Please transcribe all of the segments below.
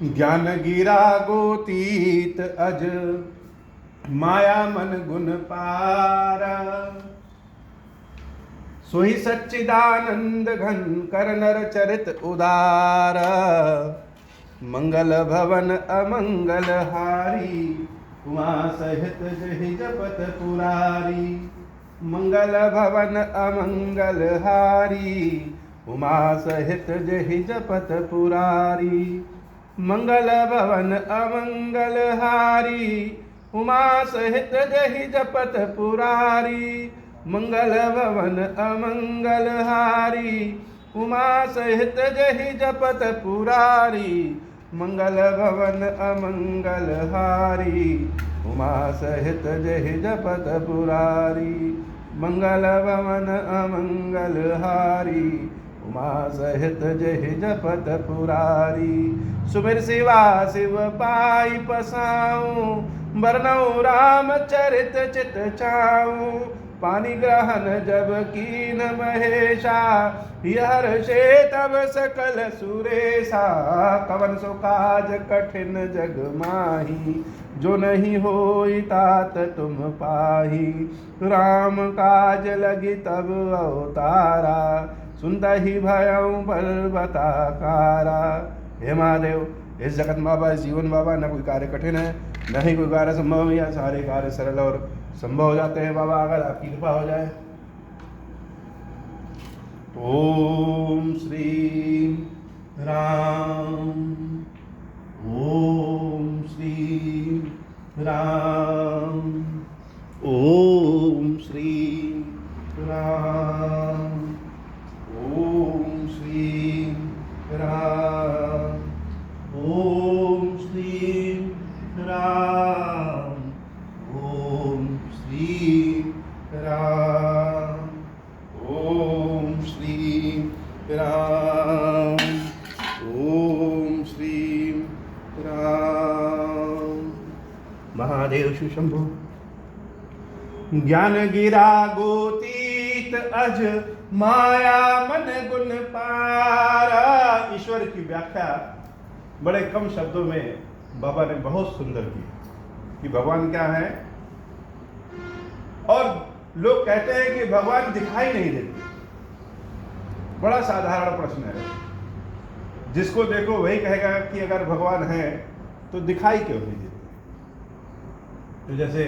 ज्ञान गिरा गोतीत अज माया मन गुण पारा। सोई सच्चिदानंद घन कर नर चरित उदार। मंगल भवन अमंगल हारी उमा सहित जहि जपत पुरारी। मंगल भवन अमंगल हारी उमा सहित जहि जपत पुरारी। मंगल भवन अमंगल हारी उमा सहित जहि जपत पुरारी। मंगल भवन अमंगल हारी उमा सहित जहि जपत पुरारी। मंगल भवन अमंगल हारी उमा सहित जहि जपत पुरारी। मंगल भवन अमंगल हारी उमा सहित जहि जपत पुरारी। सुमिर शिवा शिव पाई पसाऊं बरनऊं राम चरित चित चाऊं। पानी ग्रहण जब कीन महेशा हर्षे तब सकल सुरेशा। कवन सो काज कठिन जग माही जो नहीं होई तात तुम पाही। राम काज लगी तब अवतारा सुनहि भयउ बलबता कारा। हे महादेव, इस जगत बाबा, इस जीवन बाबा, न कोई कार्य कठिन है न ही कोई कार्य संभव है, या सारे कार्य सरल और संभव हो जाते हैं बाबा अगर आपकी कृपा हो जाए। ओम श्री राम, ओम श्री राम, ओम श्री राम, ओम श्री राम, ओम श्री राम, ओम श्री राम, ओम श्री राम, ओम श्री राम। महादेव शिव शंभु। ज्ञान गिरा गोतीत अज माया मन गुण पारा। ईश्वर की व्याख्या बड़े कम शब्दों में बाबा ने बहुत सुंदर की कि भगवान क्या है। और लोग कहते हैं कि भगवान दिखाई नहीं देते। बड़ा साधारण प्रश्न है, जिसको देखो वही कहेगा कि अगर भगवान है तो दिखाई क्यों नहीं देते। तो जैसे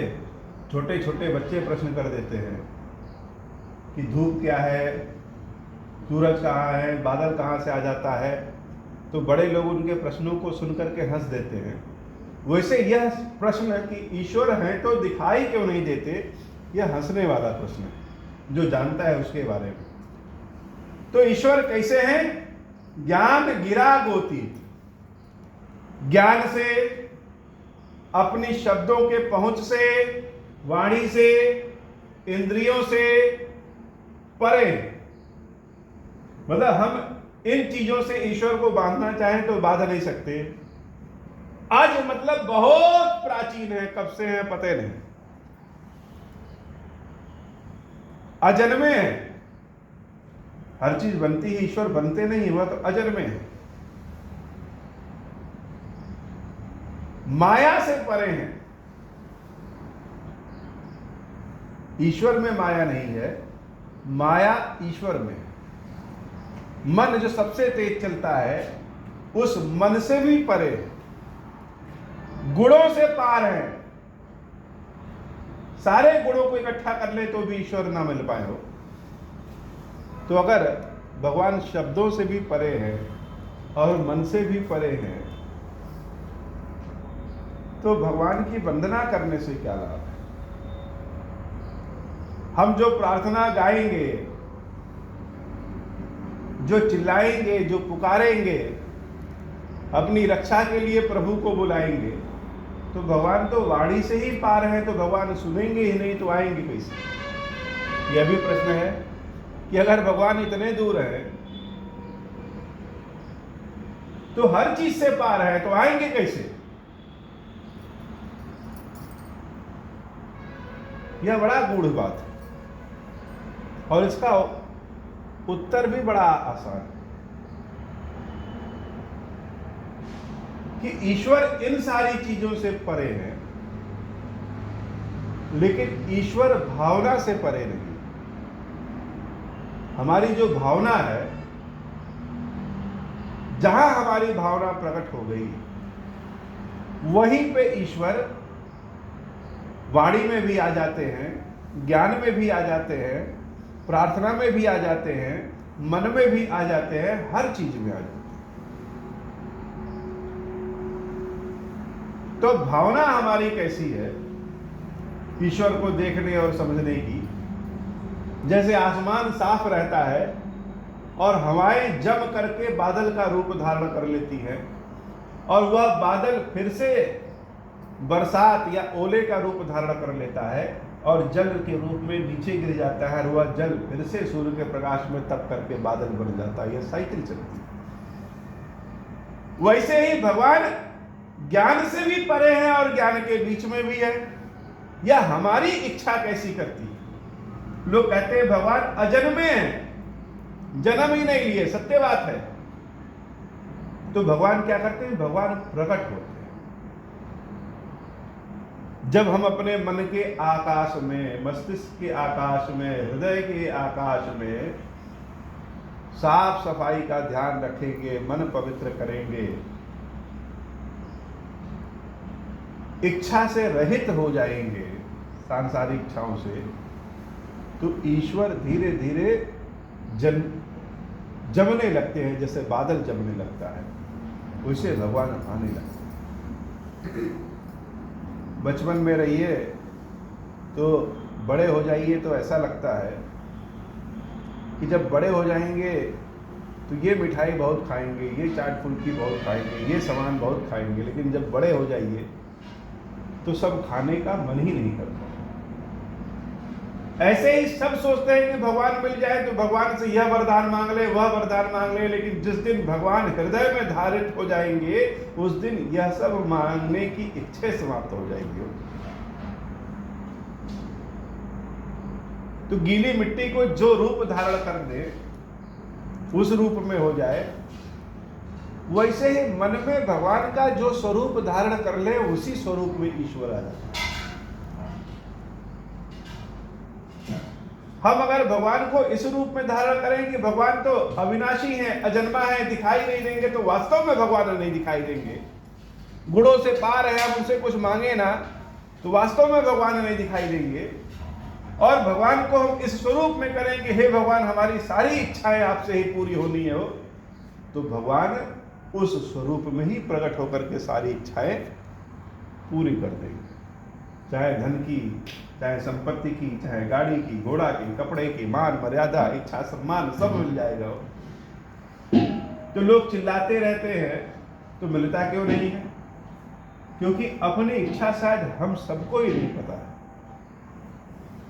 छोटे छोटे बच्चे प्रश्न कर देते हैं कि धूप क्या है, सूरज कहाँ है, बादल कहाँ से आ जाता है, तो बड़े लोग उनके प्रश्नों को सुनकर के हंस देते हैं। वैसे यह प्रश्न है कि ईश्वर है तो दिखाई क्यों नहीं देते, यह हंसने वाला प्रश्न है जो जानता है उसके बारे में। तो ईश्वर कैसे हैं? ज्ञान गिरा गोतीत, ज्ञान से, अपनी शब्दों के पहुंच से, वाणी से, इंद्रियों से परे। मतलब हम इन चीजों से ईश्वर को बांधना चाहें तो बांध नहीं सकते। आज मतलब बहुत प्राचीन है, कब से है पता नहीं, अजन्मे है। हर चीज बनती है, ईश्वर बनते नहीं, हुआ तो अजन्मे है, माया से परे हैं। ईश्वर में माया नहीं है, माया ईश्वर में है। मन जो सबसे तेज चलता है उस मन से भी परे है, गुणों से पार है। सारे गुणों को इकट्ठा कर ले तो भी ईश्वर ना मिल पाए हो। तो अगर भगवान शब्दों से भी परे है और मन से भी परे है तो भगवान की वंदना करने से क्या लाभ है। हम जो प्रार्थना गाएंगे, जो चिल्लाएंगे, जो पुकारेंगे, अपनी रक्षा के लिए प्रभु को बुलाएंगे, तो भगवान तो वाणी से ही पार है, तो भगवान सुनेंगे ही नहीं तो आएंगे कैसे। यह भी प्रश्न है कि अगर भगवान इतने दूर है तो हर चीज से पार है तो आएंगे कैसे। यह बड़ा गूढ़ बात है और इसका उत्तर भी बड़ा आसान है। कि ईश्वर इन सारी चीजों से परे है, लेकिन ईश्वर भावना से परे नहीं। हमारी जो भावना है, जहां हमारी भावना प्रकट हो गई, वहीं पे ईश्वर वाणी में भी आ जाते हैं, ज्ञान में भी आ जाते हैं, प्रार्थना में भी आ जाते हैं, मन में भी आ जाते हैं, हर चीज में आ जाते हैं। तो भावना हमारी कैसी है ईश्वर को देखने और समझने की? जैसे आसमान साफ रहता है और हवाएं जम करके बादल का रूप धारण कर लेती हैं, और वह बादल फिर से बरसात या ओले का रूप धारण कर लेता है और जल के रूप में नीचे गिर जाता है, और वह जल फिर से सूर्य के प्रकाश में तप करके बादल बन जाता है। यह साइकिल चलती है। वैसे ही भगवान ज्ञान से भी परे है और ज्ञान के बीच में भी है। यह हमारी इच्छा कैसी करती है? लोग कहते हैं भगवान अजन्मे हैं, जन्म ही नहीं लिए, सत्य बात है। तो भगवान क्या करते हैं? भगवान प्रकट होते हैं जब हम अपने मन के आकाश में, मस्तिष्क के आकाश में, हृदय के आकाश में साफ सफाई का ध्यान रखेंगे, मन पवित्र करेंगे, इच्छा से रहित हो जाएंगे सांसारिक इच्छाओं से, तो ईश्वर धीरे धीरे जमने लगते हैं। जैसे बादल जमने लगता है, वैसे भगवान आने लगते हैं। बचपन में रहिए तो बड़े हो जाइए तो ऐसा लगता है कि जब बड़े हो जाएंगे तो ये मिठाई बहुत खाएंगे, ये चाट फुल्की बहुत खाएंगे, ये सामान बहुत खाएंगे, लेकिन जब बड़े हो जाइए तो सब खाने का मन ही नहीं करता। ऐसे ही सब सोचते हैं कि भगवान मिल जाए तो भगवान से यह वरदान मांग ले, वह वरदान मांग ले, लेकिन जिस दिन भगवान हृदय में धारित हो जाएंगे उस दिन यह सब मांगने की इच्छा समाप्त हो जाएगी। तो गीली मिट्टी को जो रूप धारण कर दे उस रूप में हो जाए, वैसे ही मन में भगवान का जो स्वरूप धारण कर ले उसी स्वरूप में ईश्वर आ जाता है। हम अगर भगवान को इस रूप में धारण करें कि भगवान तो अविनाशी हैं, अजन्मा है, दिखाई नहीं देंगे, तो वास्तव में भगवान नहीं दिखाई देंगे। गुणों से पार है, हम उनसे कुछ मांगे ना तो वास्तव में भगवान नहीं दिखाई देंगे। और भगवान को हम इस स्वरूप में करें कि हे भगवान, हमारी सारी इच्छाएं आपसे ही पूरी होनी है, तो भगवान उस स्वरूप में ही प्रकट होकर के सारी इच्छाएं पूरी कर देंगे। चाहे धन की, चाहे संपत्ति की, चाहे गाड़ी की, घोड़ा की, कपड़े की, मान मर्यादा, इच्छा सम्मान सब मिल जाएगा। तो लोग चिल्लाते रहते हैं तो मिलता क्यों नहीं है? क्योंकि अपनी इच्छा शायद हम सबको ही नहीं पता है।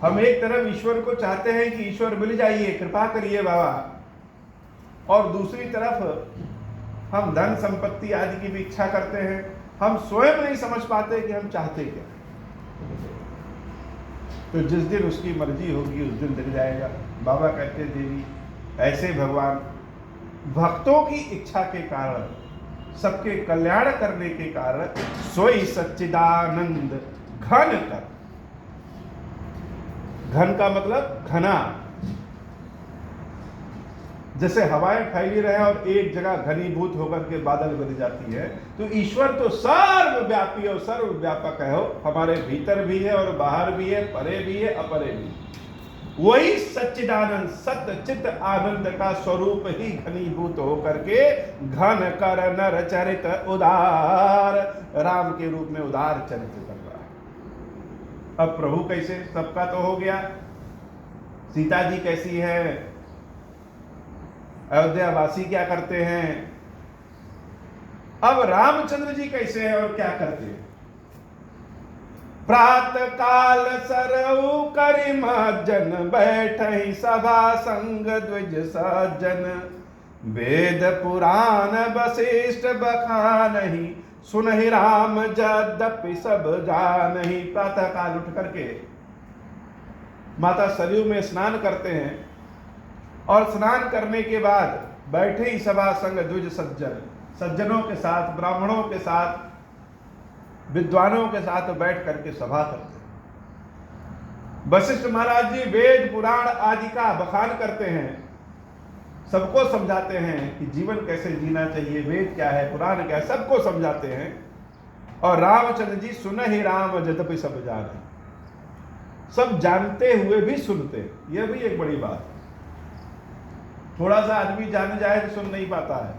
हम एक तरफ ईश्वर को चाहते हैं कि ईश्वर मिल जाइए, कृपा करिए बाबा, और दूसरी तरफ हम धन संपत्ति आदि की भी इच्छा करते हैं। हम स्वयं नहीं समझ पाते कि हम चाहते क्या। तो जिस दिन उसकी मर्जी होगी उस दिन दिख जाएगा। बाबा कहते देवी ऐसे भगवान भक्तों की इच्छा के कारण, सबके कल्याण करने के कारण सोई सच्चिदानंद घन कर। घन का मतलब घना, जैसे हवाएं फैली रहे और एक जगह घनीभूत होकर के बादल बन जाती है, तो ईश्वर तो सर्वव्यापी और सर्वव्यापक है। हमारे भीतर भी है और बाहर भी है, परे भी है, अपरे भी। वही सच्चिदानंद सत्य चित्त आनंद का स्वरूप ही घनीभूत होकर के घन कर नर चरित उदार, राम के रूप में उदार चरित्र कर रहा है। अब प्रभु कैसे, सबका तो हो गया। सीता जी कैसी है, अयोध्या वासी क्या करते हैं, अब रामचंद्र जी कैसे हैं और क्या करते हैं। प्रातः काल सरऊ करिम जन, बैठहि सभा संग द्विज सज्जन, वेद पुराण वशिष्ठ बखानहि, सुनहि राम यद्यपि सब जानहि। प्रातः काल उठ करके माता सरयू में स्नान करते हैं और स्नान करने के बाद बैठे ही सभा संग द्विज सज्जन, सज्जनों के साथ, ब्राह्मणों के साथ, विद्वानों के साथ बैठ करके सभा करते हैं। वशिष्ठ महाराज जी वेद पुराण आदि का बखान करते हैं, सबको समझाते हैं कि जीवन कैसे जीना चाहिए, वेद क्या है, पुराण क्या है, सबको समझाते हैं। और रामचंद्र जी सुन ही राम यद्यपि सब जाने, सब जानते हुए भी सुनते, यह भी एक बड़ी बात है। थोड़ा सा आदमी जाने जाए तो सुन नहीं पाता है,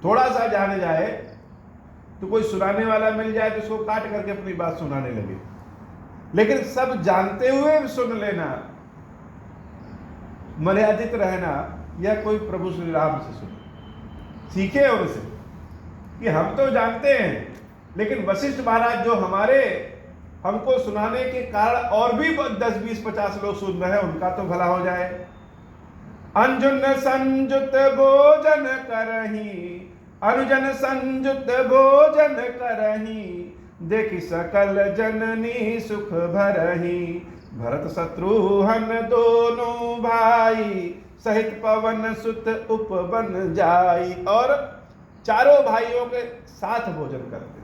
थोड़ा सा जाने जाए तो कोई सुनाने वाला मिल जाए तो उसको काट करके अपनी बात सुनाने लगे, लेकिन सब जानते हुए भी सुन लेना, मर्यादित रहना, यह कोई प्रभु श्री राम से सुने, सीखे उनसे कि हम तो जानते हैं, लेकिन वशिष्ठ महाराज जो हमारे हमको सुनाने के कारण और भी 10, 20, 50 लोग सुन रहे हैं, उनका तो भला हो जाए। अंजुन संजुत भोजन करही, अनुजन संजुत भोजन करही, देखि सकल जननी सुख भरही, भरत शत्रुघ्न दोनों भाई, सहित पवन सुत उपवन जाई। और चारों भाइयों के साथ भोजन करते,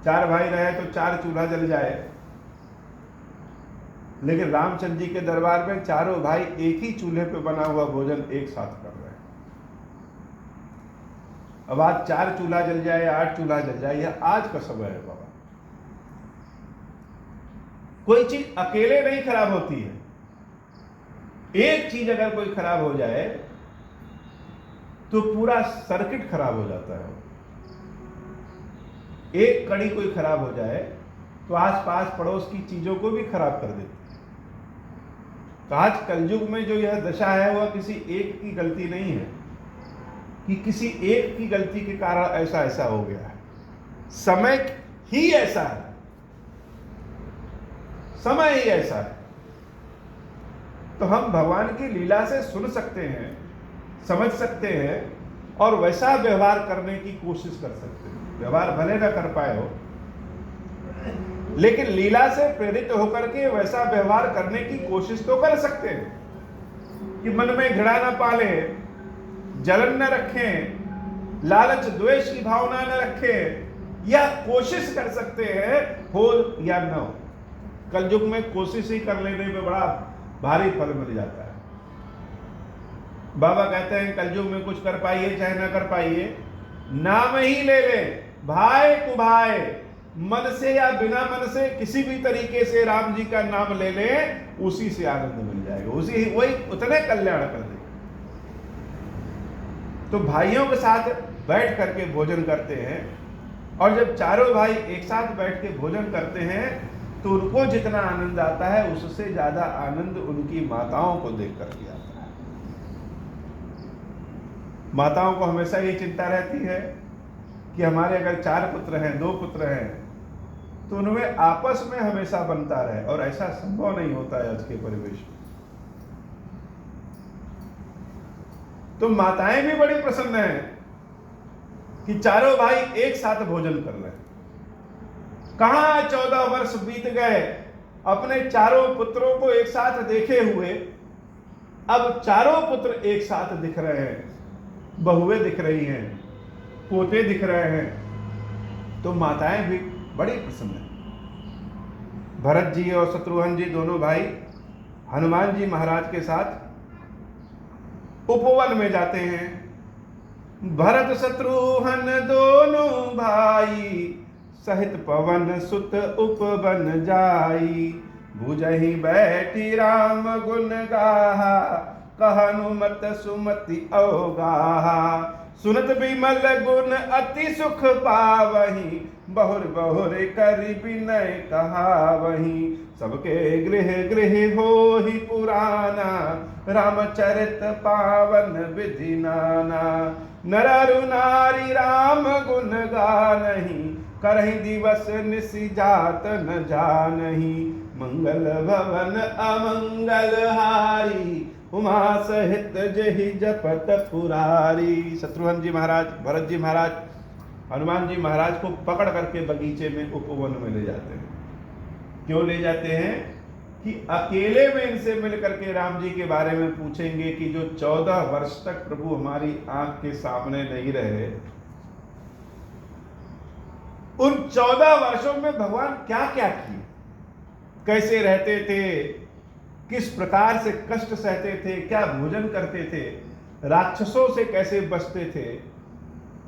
4 भाई रहे तो 4 चूल्हा जल जाए, लेकिन रामचंद्र जी के दरबार में चारों भाई एक ही चूल्हे पे बना हुआ भोजन एक साथ कर रहे हैं। अब आज 4 चूल्हा जल जाए, 8 चूल्हा जल जाए, यह आज का समय है बाबा। कोई चीज अकेले नहीं खराब होती है, एक चीज अगर कोई खराब हो जाए तो पूरा सर्किट खराब हो जाता है। एक कड़ी कोई खराब हो जाए तो आसपास पड़ोस की चीजों को भी खराब कर देती है। तो आज कलयुग में जो यह दशा है वह किसी एक की गलती नहीं है कि किसी एक की गलती के कारण ऐसा ऐसा हो गया है, समय ही ऐसा है, समय ही ऐसा है। तो हम भगवान की लीला से सुन सकते हैं, समझ सकते हैं और वैसा व्यवहार करने की कोशिश कर सकते हैं। व्यवहार भले न कर पाए हो, लेकिन लीला से प्रेरित होकर के वैसा व्यवहार करने की कोशिश तो कर सकते हैं कि मन में घृणा न पाले, जलन न रखें, लालच द्वेष की भावना न रखें, यह कोशिश कर सकते हैं, हो या न हो। कलयुग में कोशिश ही कर लेने में बड़ा भारी फल मिल जाता है। बाबा कहते हैं कलयुग में कुछ कर पाइए चाहे ना कर पाइए, नाम ही ले ले भाई कुभाई, मन से या बिना मन से किसी भी तरीके से राम जी का नाम ले ले, उसी से आनंद मिल जाएगा, उसी वही उतने कल्याण कर देगा। तो भाइयों के साथ बैठ करके भोजन करते हैं, और जब चारों भाई एक साथ बैठ के भोजन करते हैं तो उनको जितना आनंद आता है उससे ज्यादा आनंद उनकी माताओं को देख करके आता है। माताओं को हमेशा ये चिंता रहती है कि हमारे अगर 4 पुत्र हैं, 2 पुत्र हैं, तो उनमें आपस में हमेशा बनता रहे, और ऐसा संभव नहीं होता है आज के परिवेश में। तो माताएं भी बड़ी प्रसन्न हैं कि चारों भाई एक साथ भोजन कर रहे हैं। कहां 14 वर्ष बीत गए अपने चारों पुत्रों को एक साथ देखे हुए, अब चारों पुत्र एक साथ दिख रहे हैं, बहुएं दिख रही हैं, पोते दिख रहे हैं, तो माताएं भी बड़ी प्रसन्न हैं। भरत जी और शत्रुघ्न जी दोनों भाई हनुमान जी महाराज के साथ उपवन में जाते हैं। भरत शत्रुघ्न दोनों भाई, सहित पवन सुत उपवन जाई, भुजहि बैठी राम गुण गाहा, कहनु मत सुमति अवगाहा, सुनत बिमल गुण अति सुख पावही, बहुर बहुर कर विनय कहावही, सबके गृह गृह हो ही पुराना, रामचरित पावन विधि नाना, नर नारी राम गुण गानहि, करहि दिवस निसि जात न जानहि, मंगल भवन अमंगल हारी, उमा सहित जहि जपत पुरारी। शत्रुघ्न जी महाराज, भरत जी महाराज हनुमान जी महाराज को पकड़ करके बगीचे में उपवन में ले जाते हैं। क्यों ले जाते हैं? कि अकेले में इनसे मिल करके राम जी के बारे में पूछेंगे कि जो 14 वर्ष तक प्रभु हमारी आंख के सामने नहीं रहे, उन 14 वर्षों में भगवान क्या क्या किए, कैसे रहते थे, किस प्रकार से कष्ट सहते थे, क्या भोजन करते थे, राक्षसों से कैसे बचते थे,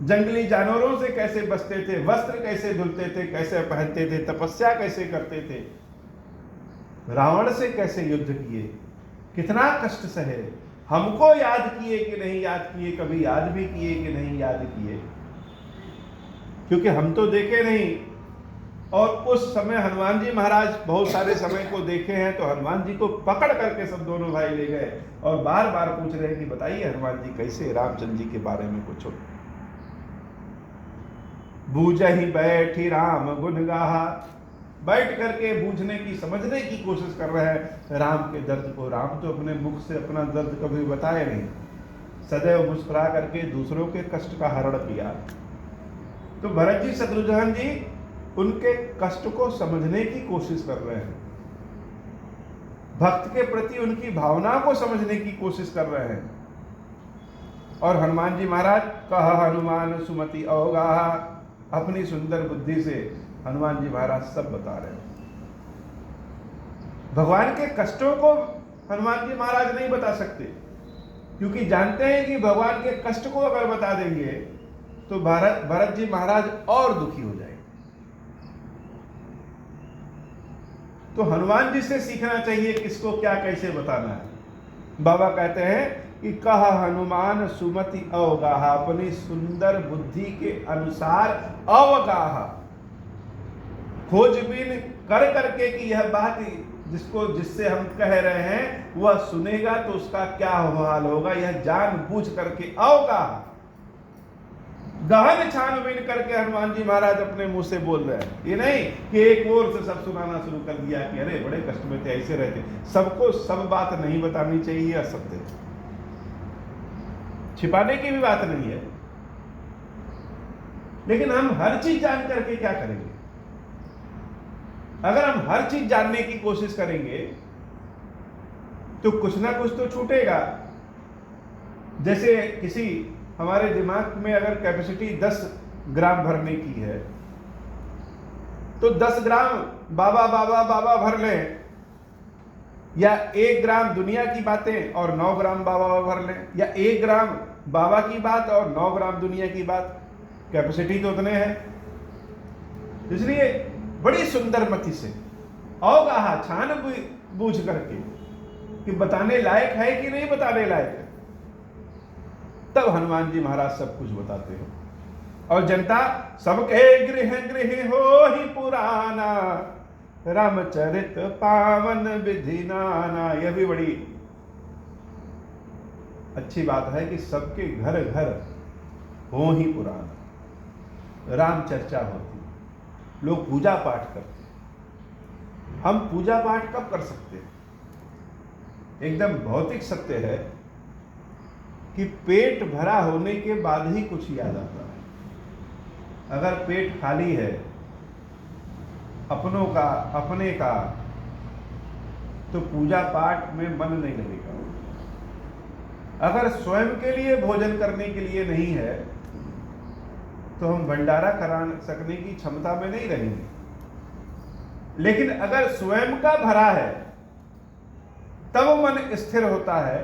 जंगली जानवरों से कैसे बचते थे, वस्त्र कैसे धुलते थे, कैसे पहनते थे, तपस्या कैसे करते थे, रावण से कैसे युद्ध किए, कितना कष्ट सहे, हमको याद किए कि नहीं याद किए, कभी याद भी किए कि नहीं याद किए, क्योंकि हम तो देखे नहीं। और उस समय हनुमान जी महाराज बहुत सारे समय को देखे हैं, तो हनुमान जी को पकड़ करके सब दोनों भाई ले गए और बार बार पूछ रहे हैं कि बताइए हनुमान जी कैसे रामचंद्र जी के बारे में कुछ हो। बूझहि बैठी राम गुण गाहा, बैठ करके बूझने की, समझने की कोशिश कर रहे हैं राम के दर्द को। राम तो अपने मुख से अपना दर्द कभी बताए नहीं, सदैव मुस्कुरा करके दूसरों के कष्ट का हरण किया। तो भरत जी, शत्रुघ्न जी उनके कष्ट को समझने की कोशिश कर रहे हैं, भक्त के प्रति उनकी भावना को समझने की कोशिश कर रहे हैं। और हनुमान जी महाराज, कहा हनुमान सुमति अवगाहा, अपनी सुंदर बुद्धि से हनुमान जी महाराज सब बता रहे हैं। भगवान के कष्टों को हनुमान जी महाराज नहीं बता सकते, क्योंकि जानते हैं कि भगवान के कष्ट को अगर बता देंगे तो भरत जी महाराज और दुखी हो जाएंगे। तो हनुमान जी से सीखना चाहिए किसको क्या कैसे बताना है। बाबा कहते हैं कि कहा हनुमान सुमति अवगाहा, अपनी सुंदर बुद्धि के अनुसार अवगाहा, खोजबीन कर करके कि यह बात जिससे हम कह रहे हैं वह सुनेगा तो उसका क्या हाल होगा, यह जान बूझ करके अवगाहा, गहन छानबीन करके हनुमान जी महाराज अपने मुंह से बोल रहे हैं। ये नहीं कि एक ओर से सब सुनाना शुरू कर दिया कि अरे बड़े कष्ट में थे, ऐसे रहते। सबको सब बात नहीं बतानी चाहिए, असत्य छिपाने की भी बात नहीं है, लेकिन हम हर चीज जान करके क्या करेंगे? अगर हम हर चीज जानने की कोशिश करेंगे तो कुछ ना कुछ तो छूटेगा। जैसे किसी हमारे दिमाग में अगर कैपेसिटी 10 ग्राम भरने की है तो 10 ग्राम बाबा बाबा बाबा भर लें, या 1 ग्राम दुनिया की बातें और 9 ग्राम बाबा भर लें, या 1 ग्राम बाबा की बात और 9 ग्राम दुनिया की बात, कैपेसिटी तो उतने हैं। इसलिए बड़ी सुंदर मति से अवगाहा, छान बूझ करके कि बताने लायक है कि नहीं बताने लायक है, तब हनुमान जी महाराज सब कुछ बताते हैं। और जनता सबके गृह गृह हो ही पुराना, रामचरित पावन विधि नाना। यह भी बड़ी अच्छी बात है कि सबके घर घर हो ही पुराना, राम चर्चा होती, लोग पूजा पाठ करते हैं। हम पूजा पाठ कब कर सकते हैं? एकदम भौतिक सत्य है कि पेट भरा होने के बाद ही कुछ याद आता है। अगर पेट खाली है, अपनों का, अपने का, तो पूजा पाठ में मन नहीं लगेगा। अगर स्वयं के लिए भोजन करने के लिए नहीं है तो हम भंडारा करा सकने की क्षमता में नहीं रहेंगे। लेकिन अगर स्वयं का भरा है तब मन स्थिर होता है,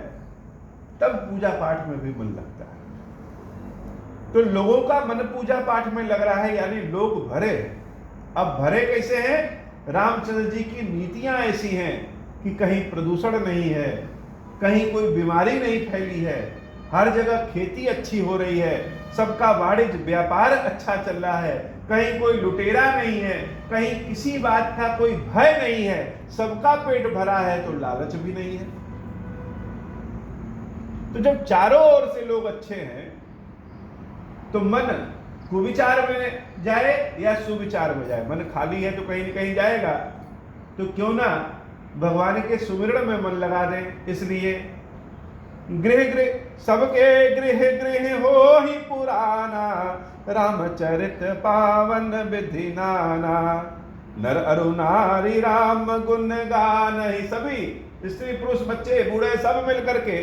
तब पूजा पाठ में भी मन लगता है। तो लोगों का मन पूजा पाठ में लग रहा है, यानी लोग भरे। अब भरे कैसे हैं? रामचंद्र जी की नीतियां ऐसी हैं कि कहीं प्रदूषण नहीं है, कहीं कोई बीमारी नहीं फैली है, हर जगह खेती अच्छी हो रही है, सबका वाणिज्य व्यापार अच्छा चल रहा है, कहीं कोई लुटेरा नहीं है, कहीं किसी बात का कोई भय नहीं है, सबका पेट भरा है तो लालच भी नहीं है। तो जब चारों ओर से लोग अच्छे हैं तो मन कुविचार में जाए या सुविचार में जाए, मन खाली है तो कहीं न कहीं जाएगा। तो क्यों ना भगवान के सुमिरण में मन लगा दें। इसलिए गृह गृह सबके गृह गृह हो ही पुराना, रामचरित पावन विधि नाना। नर अरु नारी राम गुण गान। सभी स्त्री पुरुष बच्चे बूढ़े सब मिल करके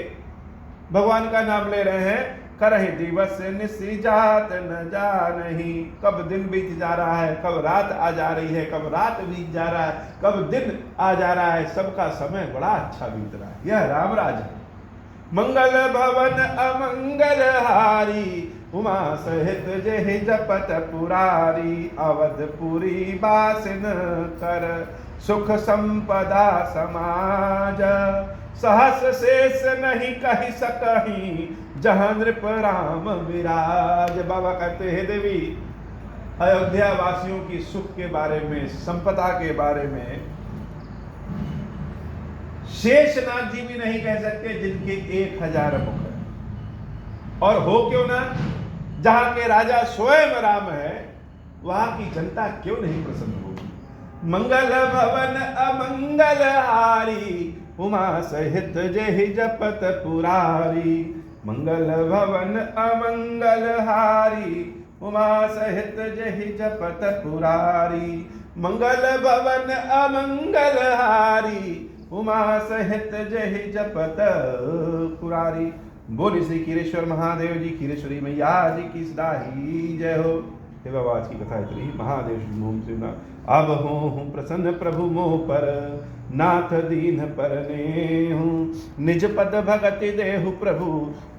भगवान का नाम ले रहे हैं। करहि दिवस निशि जात न जानहि। कब दिन बीत जा रहा है, कब रात आ जा रही है, कब रात बीत जा रहा है, कब दिन आ जा रहा है, सबका समय बड़ा अच्छा बीत रहा है। यह राम राज है। मंगल भवन अमंगल हारी, उमा सहित जेहि जपत पुरारी। अवधपुरी बासिन कर, सुख संपदा समाज। सहस शेष नहीं कहि सकहि, जहाँ नृप राम विराज। बाबा कहते हैं देवी, अयोध्या वासियों की सुख के बारे में, संपदा के बारे में शेषनाथ जी भी नहीं कह सकते, जिनके 1000 मुख है। और हो क्यों ना, जहां के राजा स्वयं राम है, वहां की जनता क्यों नहीं प्रसन्न होगी। मंगल भवन अमंगल हारी, उमा सहित जेहि जपत पुरारी। मंगल भवन अमंगल हारी, उमा सहित जेहि जपत पुरारी। मंगल भवन अमंगल हारी, उमा सहित जेहि जपत पुरारी। बोली श्री खीरेश्वर महादेव जी, खीरेश्वरी मैया जी की सदा ही जय हो। हे बाबा, आज की कथा इतनी। महादेव श्री मोह श्रीनाथ। अब हूँ प्रसन्न प्रभु मोह पर, नाथ दीन परने हूँ। निज पद भगति देहु प्रभु,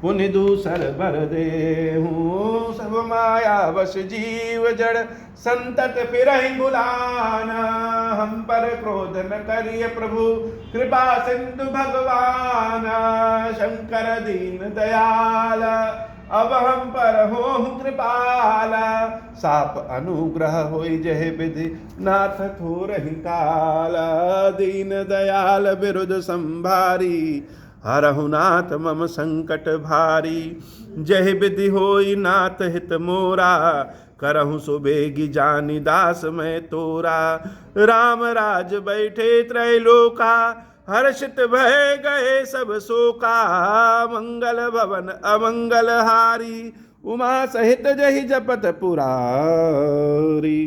पुनि दूसर बर देहु। सब माया वश जीव जड़, संतत फिरहि भुलाना। हम पर क्रोध न करिय प्रभु, कृपा सिंधु भगवान। शंकर दीन दयाल, अब हम पर हो कृपाला। साप अनुग्रह होई जह विधि, नाथ थोरहि काला। दीन दयाल विरुद्ध संभारी, हरहु नाथ मम संकट भारी। जह विधि होई नाथ हित मोरा, करहु सुबेगी जानी दास मैं तोरा। राम राज बैठे त्रैलोका, हर्षित भय गए सब शोका। मंगल भवन अमंगल हारी, उमा सहित जहि जपत पुरारी।